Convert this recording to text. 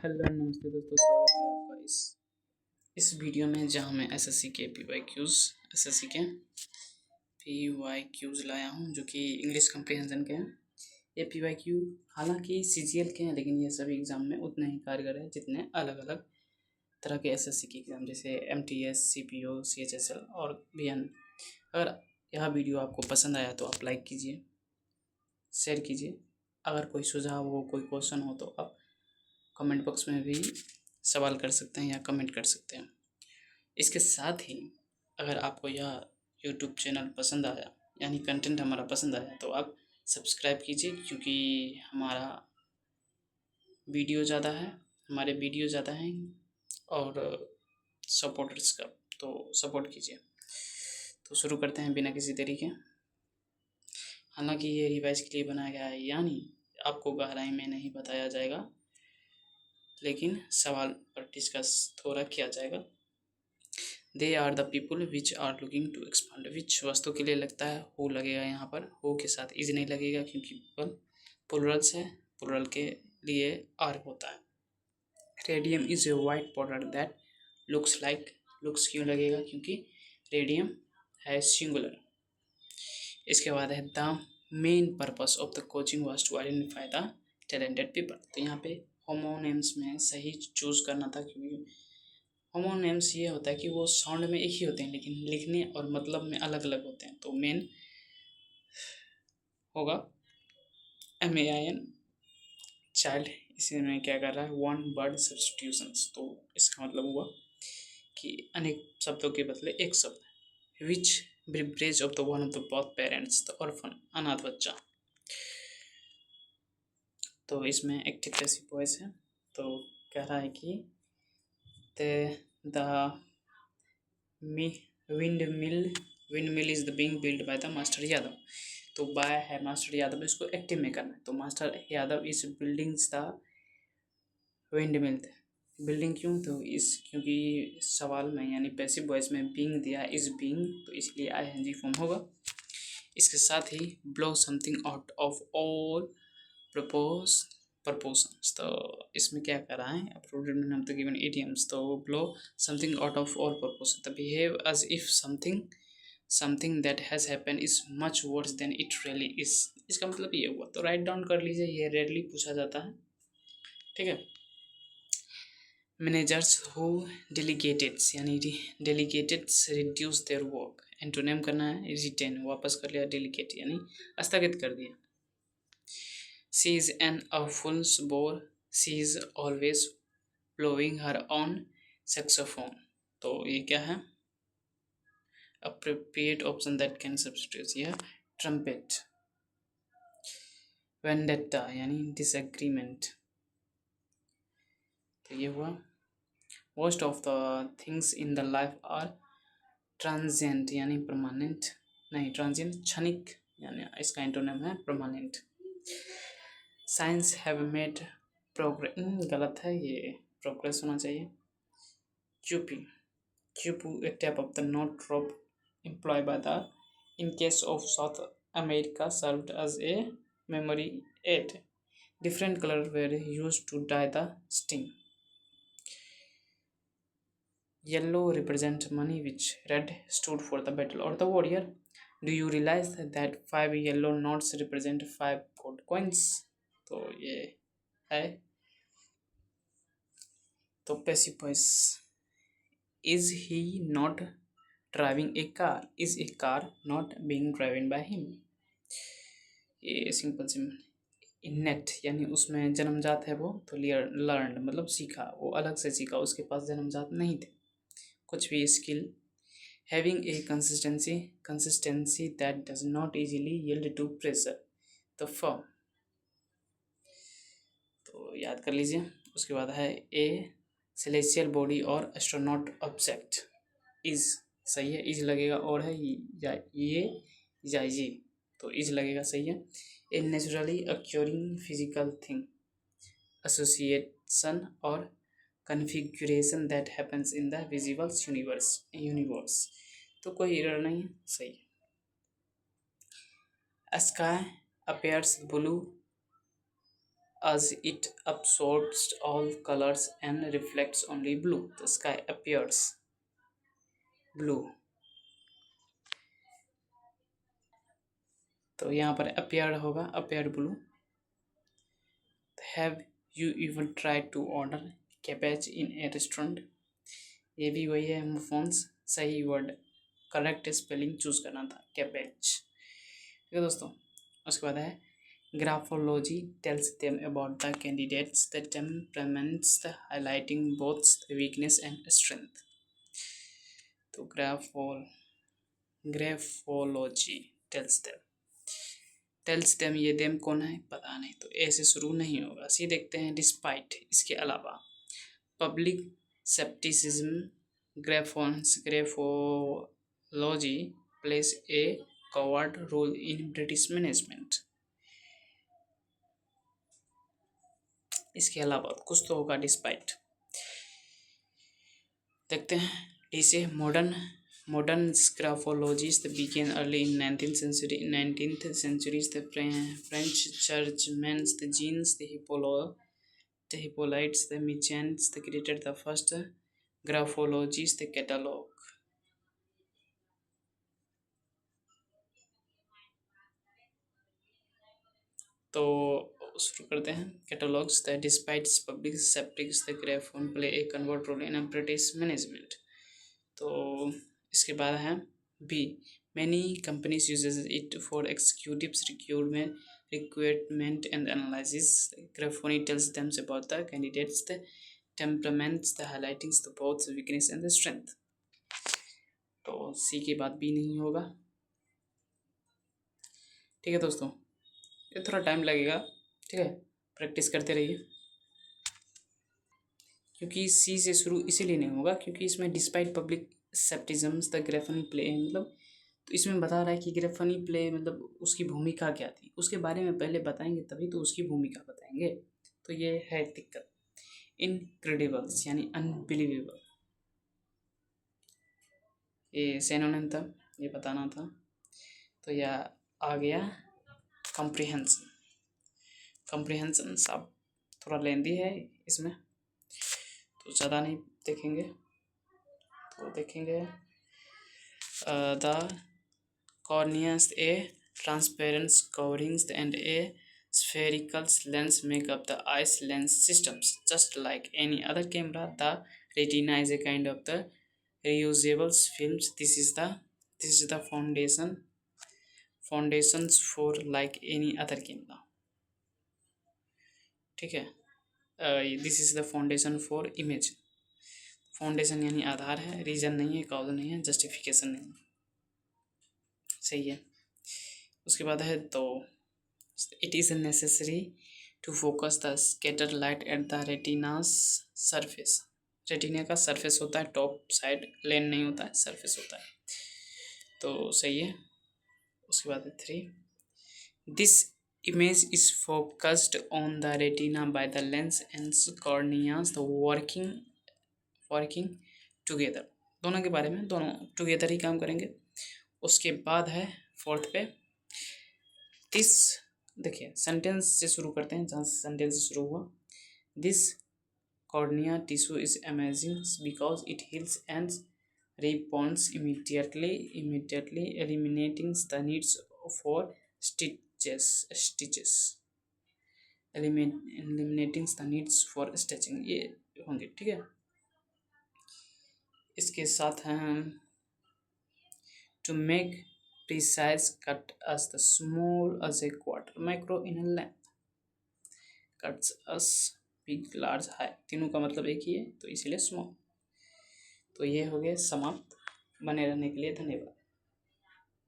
Hello नमस्ते दोस्तों, स्वागत है आपका इस वीडियो में, जहां मैं एसएससी के एसएससी के पीवाईक्यूज लाया हूं, जो कि इंग्लिश कम्प्रीहेंशन के हैं। ये पीवाईक्यू हालांकि सीजीएल के हैं, लेकिन ये सभी एग्ज़ाम में उतने ही कारगर है जितने अलग अलग तरह के एसएससी के एग्ज़ाम, जैसे एमटीएस, सीपीओ, सीएचएसएल और बीएन। अगर यह वीडियो आपको पसंद आया तो आप लाइक कीजिए, शेयर कीजिए। अगर कोई सुझाव हो, कोई क्वेश्चन हो तो आप कमेंट बॉक्स में भी सवाल कर सकते हैं या कमेंट कर सकते हैं। इसके साथ ही अगर आपको यह यूट्यूब चैनल पसंद आया, यानी कंटेंट हमारा पसंद आया, तो आप सब्सक्राइब कीजिए, क्योंकि हमारा वीडियो ज़्यादा है, हमारे वीडियो ज़्यादा हैं और सपोर्टर्स का, तो सपोर्ट कीजिए। तो शुरू करते हैं बिना किसी देरी के। हालांकि ये रिवाइज के लिए बनाया गया है, यानी आपको गहराई में नहीं बताया जाएगा, लेकिन सवाल पर डिस्कस थोड़ा किया जाएगा। They are the people which are looking to expand. Which वस्तु के लिए लगता है, हो लगेगा यहाँ पर, हो के साथ इज नहीं लगेगा, क्योंकि पीपल प्लुरल्स है, प्लुरल के लिए आर होता है। Radium is a white powder that looks like. Looks क्यों लगेगा, क्योंकि रेडियम है सिंगुलर। इसके बाद है the main purpose of the coaching was to identify the talented people. तो यहाँ पे होमोनेम्स में सही चूज करना था, क्योंकि होमोनेम्स ये होता है कि वो साउंड में एक ही होते हैं, लेकिन लिखने और मतलब में अलग अलग होते हैं। तो मेन होगा MAIN चाइल्ड। इसमें क्या कर रहा है, वन वर्ड सब्स्टिट्यूशंस। तो इसका मतलब हुआ कि अनेक शब्दों के बदले एक शब्द। Which bridge of the one of the both parents, the orphan, अनाथ बच्चा। तो इसमें एक्टिव पैसिव वॉइस है। तो कह रहा है कि the wind mill is the being build by the master Yadav. तो बाय है मास्टर यादव, इसको एक्टिव में करना है। तो master Yadav is building the windmill. Building क्यों, तो क्योंकि सवाल में यानी पैसिव वॉइस में बीइंग दिया, इज बीइंग, तो इसलिए ING फॉर्म होगा। इसके साथ ही blow something out of all proposals. तो इसमें क्या कर रहा है, approved of the given idioms. तो blow something out of all proposal, तो behave as if something that has happen is much worse than it really is. इसका मतलब ये हुआ। तो राइट डाउन कर लीजिए, ये रेयरली पूछा जाता है, ठीक है। मैनेजर्स हु डेलीगेटेड्स, यानी डेलीगेटेड्स रिड्यूस देयर वर्क। एंटोनिम करना है रिटेन, वापस कर लिया, डेलीगेट यानी स्थगित कर दिया। She is an fool's bore. She is always blowing her own saxophone. तो ये क्या है, appropriate option that can substitute, यह trumpet। vendetta यानी disagreement। तो ये हुआ। most of the things in the life are transient यानी permanent, नहीं transient क्षणिक, यानी इसका एंटोनिम है permanent। Science have made progress, गलत है, ये प्रोग्रेस होना चाहिए। चुपू एक type of the note drop employ by the in case of South America served as a memory aid. Different colour were use to dye the string. Yellow represent money which red stood for the battle और the warrior. Do you realise that 5 yellow notes represent 5 gold coins. तो ये है। तो passive voice, is he not driving A car, is a car not being driven by him. ये simple इनेट यानी उसमें जन्मजात है वो, तो लर्न मतलब सीखा, वो अलग से सीखा, उसके पास जन्मजात नहीं थे कुछ भी skill. Having a consistency that does not easily yield to pressure, the firm. तो याद कर लीजिए। उसके बाद है ए सेलेशियल बॉडी और एस्ट्रोनॉट ऑब्जेक्ट। इज सही है, इज लगेगा, और है ये जी, तो इज लगेगा, सही है। A naturally occurring physical thing, association और configuration that happens in the visible universe. तो कोई एरर नहीं है, सही है। Sky appears blue as it absorbs all colors and reflects only blue. The sky appears blue. तो यहाँ पर appeared होगा, appeared blue. Have you even tried to order cabbage in a restaurant? ये भी वही है, हेमोफोन्स सही वर्ड करेक्ट स्पेलिंग चूज करना था, कैबेज। ठीक है दोस्तों, उसके बाद है graphology tales them about the candidates the temperaments the highlighting both the weakness and strength. तो ग्राफोलॉजी टेल्स देम ये देम कौन है पता नहीं, तो ए से शुरू नहीं होगा। सी देखते हैं, डिस्पाइट इसके अलावा public scepticism graphology plays a covert role in British management। इसके अलावा कुछ तो होगा डिस्पाइट। देखते हैं डी से modern graphologists began early in 19th century. In 19th centuries, the French churchmen, the Jeans, the Hippolytes, the Michans, they created the first graphologies, the catalog। तो शुरू करते हैं। Catalogues the despite public sceptics the graphon play a convert role in British management. तो इसके बाद है be many companies uses it for executives recruitment and analysis. Graphony tells them about the candidates the temperaments the highlightings the both weakness and the strength. तो सी के बाद B नहीं होगा। ठीक है दोस्तों, ये थोड़ा टाइम लगेगा, ठीक है, प्रैक्टिस करते रहिए। क्योंकि सी से शुरू इसीलिए नहीं होगा क्योंकि इसमें डिस्पाइट पब्लिक सेप्टिज्म्स द ग्राफनी प्ले मतलब, तो इसमें बता रहा है कि ग्राफनी प्ले मतलब उसकी भूमिका क्या थी, उसके बारे में पहले बताएंगे तभी तो उसकी भूमिका बताएंगे। तो ये है दिक्कत। इनक्रेडिबल्स यानी अनबिलीवेबल, ये सिनोनिम था, ये बताना था। तो यह आ गया कॉम्प्रिहेंशन। कॉम्प्रिहेंशन सब थोड़ा लेंदी है इसमें, तो ज़्यादा नहीं देखेंगे। तो देखेंगे the corneas a transparent coverings and a spherical lens make up the eyes lens systems just like any other camera. The retina is a kind of the reusable films. This is the foundations for like any other camera। ठीक है, this is the foundation for image. Foundation यानी आधार है, reason नहीं है, cause नहीं है, justification नहीं है, सही है। उसके बाद है तो it is necessary to focus the scatter light at the retinas surface. Retina का सरफेस होता है टॉप साइड, लेन नहीं होता है, सरफेस होता है, तो सही है। उसके बाद है 3 this image is focused on the retina by the lens and corneas the working together। दोनों के बारे में, दोनों टुगेदर ही काम करेंगे। उसके बाद है 4th पे दिस, देखिए सेंटेंस से शुरू करते हैं, जहाँ सेंटेंस से शुरू हुआ। This cornea tissue is amazing because it heals and responds immediately eliminating the needs for stitches eliminating the needs for stitching, ये होंगे। ठीक है, इसके साथ हैं to make precise cut as the small as a quarter micro in a length cuts as big large high, तीनों का मतलब एक ही है तो इसीलिए स्मॉल। तो ये हो गए समाप्त। बने रहने के लिए धन्यवाद।